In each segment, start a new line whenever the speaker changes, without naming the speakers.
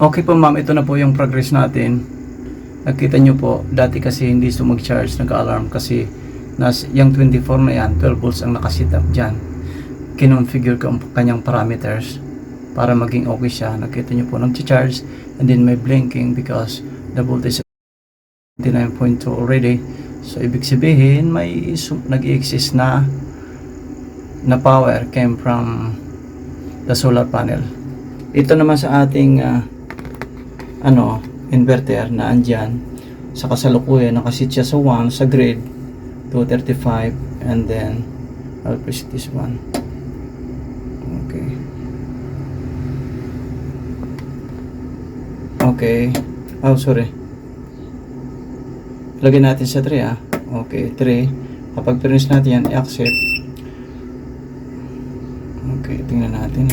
Okay po ma'am, ito na po yung progress natin. Nakita nyo po, dati kasi hindi ito mag-charge, nag-alarm kasi yung 24 na yan, 12 volts ang nakasit up dyan. Kinonfigure ko ang kanyang parameters para maging okay siya. Nakita nyo po, nag-charge and then may blinking because the voltage is 29.2 already. So ibig sabihin may nag-exist na power came from the solar panel. Ito naman sa ating inverter na andyan sa kasalukuyan, nakasit siya sa 1 sa grid 235, and then I'll press this one. Okay, oh sorry, lagyan natin sa 3 okay, 3. Kapag press natin yan, i-accept. Okay, tingnan natin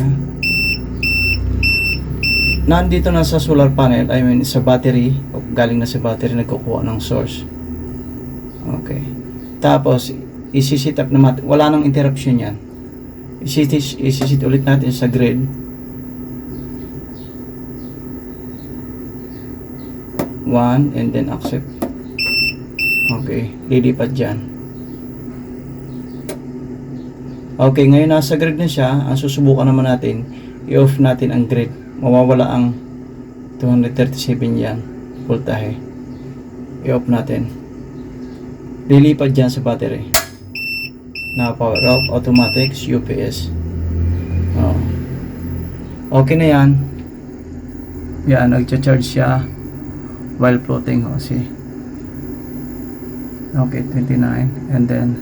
nandito na sa solar panel, I mean sa battery, galing na sa battery, nagkukuha ng source. Okay, tapos isi-set up na wala nang interruption yan. Isi-set ulit natin sa grid 1 and then accept. Okay, lilipat dyan. Okay, ngayon nasa grid na siya. Ang susubukan naman natin, i-off natin ang grid. Mawawala ang 237 yan voltahe. I-off natin. Lilipat dyan sa battery na power off, automatic, UPS. Okay na yan. Yan, nagcha-charge siya while floating. See, okay, 29 and then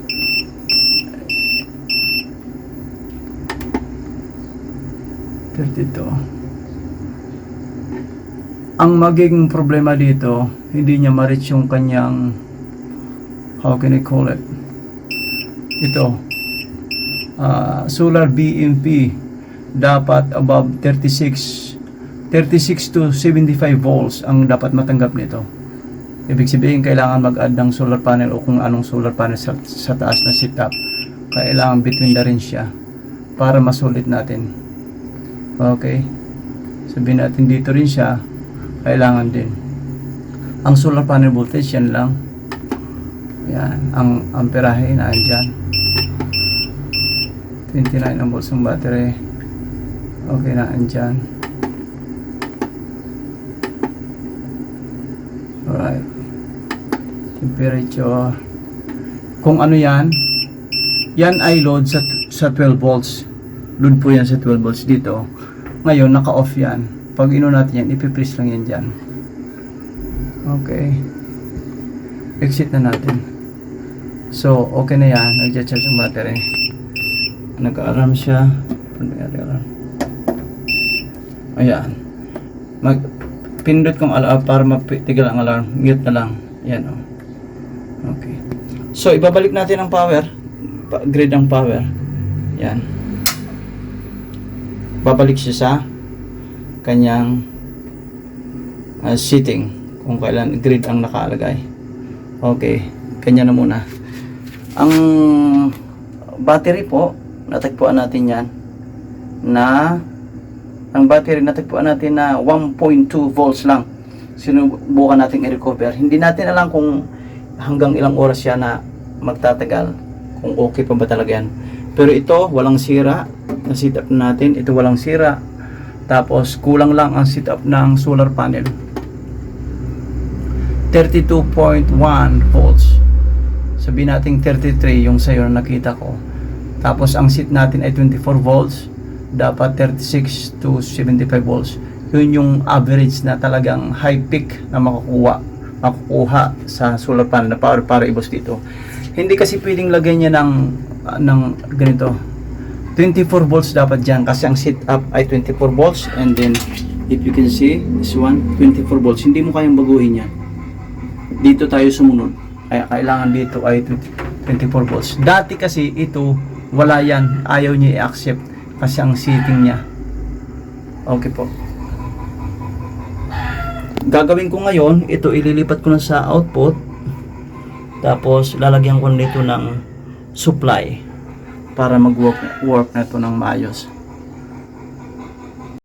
ang magiging problema dito, hindi niya ma-reach yung kanyang, how can I call it, ito solar BMP dapat above 36 to 75 volts ang dapat matanggap nito. Ibig sabihin kailangan mag-add ng solar panel o kung anong solar panel sa taas na setup. Kailangan between the range siya para masulit natin. Okay, sabihin natin dito rin siya, kailangan din ang solar panel voltage yan lang. Yan, ang amperahe na andyan 29 ang volts ng battery. Okay na andyan. Alright, temperature, kung ano yan ay load sa 12 volts. Load po yan sa 12 volts dito. Ngayon naka-off yan. Pag ino natin yan, ipipress lang yan dyan. Okay, exit na natin. So okay na yan, nag-charge ang battery, nag-alarm siya. Ayan, pindot kong alarm para matigil ang alarm, mute na lang yan. Okay, so ibabalik natin ang power, grid ang power. Yan, babalik siya sa kanyang setting kung kailan grid ang nakalagay. Okay, kanya na muna. Ang battery po, natagpuan natin yan na ang battery natagpuan natin na 1.2 volts lang. Sinubukan natin i-recover. Hindi natin alam kung hanggang ilang oras siya na magtatagal, kung okay pa ba talaga yan. Pero ito, walang sira. Na-set up natin, ito walang sira. Tapos kulang lang ang set up ng solar panel, 32.1 volts. Sabihin natin 33 yung sayo na nakita ko. Tapos ang set natin ay 24 volts, dapat 36 to 75 volts. Yun yung average na talagang high peak na makukuha sa solar panel na power para i-boost dito. Hindi kasi pwedeng lagay niya ng ganito 24 volts dapat dyan, kasi ang setup ay 24 volts, and then if you can see this one 24 volts. Hindi mo kayang baguhin yan. Dito tayo sumunod, kaya kailangan dito ay 24 volts. Dati kasi ito wala yan, ayaw niya i-accept kasi ang setting niya. Okay po, gagawin ko ngayon, ito ililipat ko na sa output, tapos lalagyan ko nito ng supply para mag-work na ito ng maayos.